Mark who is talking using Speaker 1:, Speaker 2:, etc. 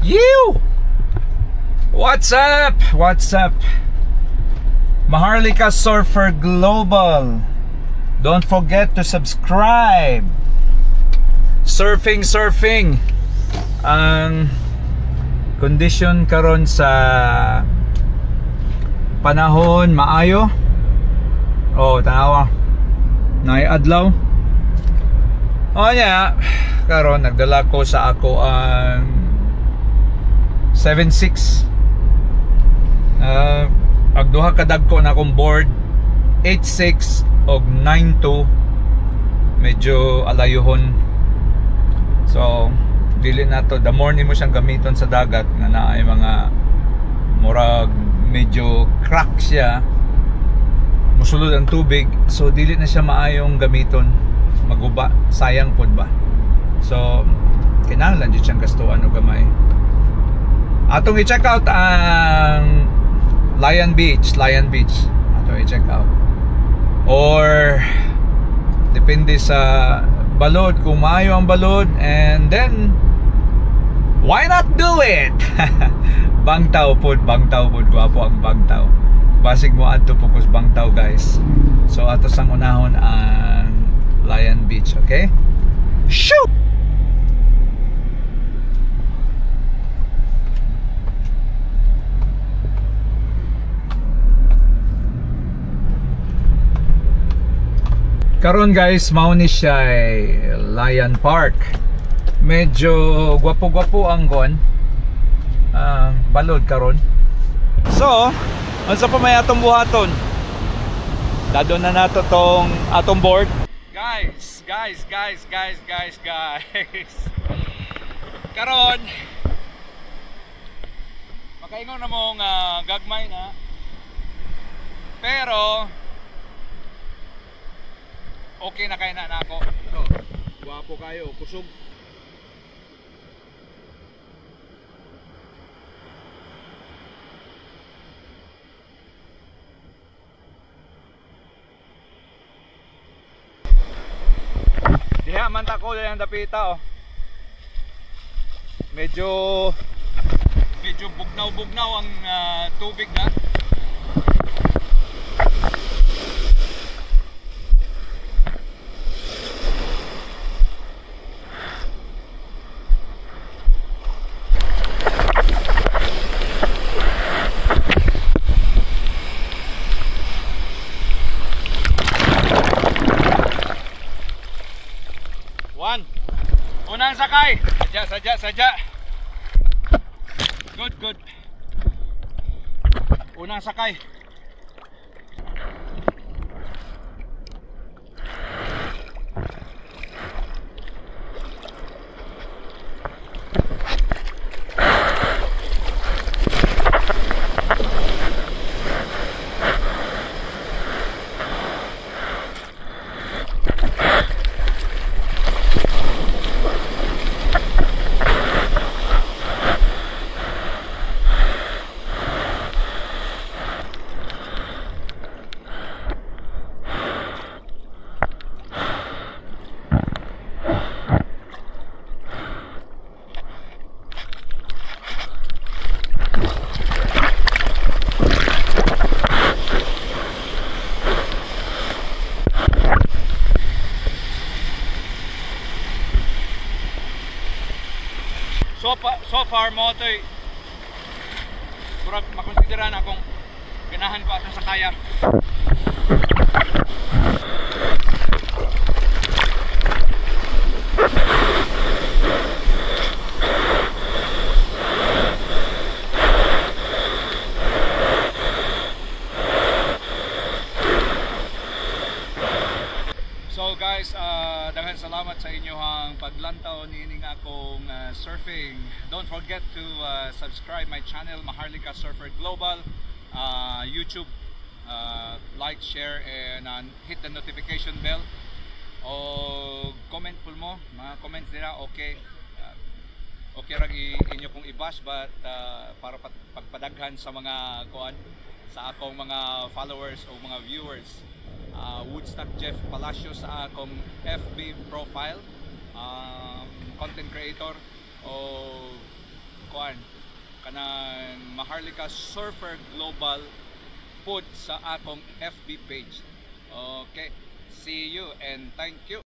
Speaker 1: You! What's up? What's up? Maharlika Surfer Global. Don't forget to subscribe. Surfing. Ang condition karon sa panahon maayo. Oh, tanawa. Naiadlaw. Oh yeah. Karon nagdala ko sa ako ang 7.6. Agduha kadag ko na akong board 8.6 og 9.2. Medyo alayuhon. So dili na to, the morning mo siyang gamiton sa dagat nga naay mga murag medyo crack siya, musulod ang tubig, so dili na siya maayong gamiton, maguba, sayang pod ba. So kinahanglan jud siyang gastuan og gamay. Atong i-check out ang Lion Beach. Atong i-check out, or depende sa balod kung maayo ang balod, and then why not do it? Bangtaw pod, guwapo ang Bangtaw. Basig mo adto focus Bangtaw, guys. So ato sang unahon ang Lion Beach, okay? Shoot! Karon guys, mao ni siya Lion Park. Medyo gwapo-gwapo ang gon. Balod karon. So, unsa pa may atong buhaton? Dado na nato tong atong board. Guys. Karon makaingon na mong gagmay na. Pero okay na kay na ako. So, guwapo kayo, kusog. Diha man ta ko ang dapita oh. Medyo bugnaw ang tubig na. Unang sakay. Sadya. Good. Unang sakay. So far mo ito'y makonsidera na kung ganahan ko atong sakaya. So guys, daghan salamat sa inyong paglantaw niining akong surfing. Don't forget to subscribe my channel, Maharlika Surfer Global, YouTube. Like, share, and hit the notification bell. O comment po mo, mga comments nila, okay ra inyo kong i-bash, but para pagpadaghan sa mga kuan, sa akong mga followers o mga viewers. Woodstock Jeff Palacio sa akong FB profile, content creator o kuan kanang Maharlika Surfer Global pod sa atong FB page. Okay, see you and thank you.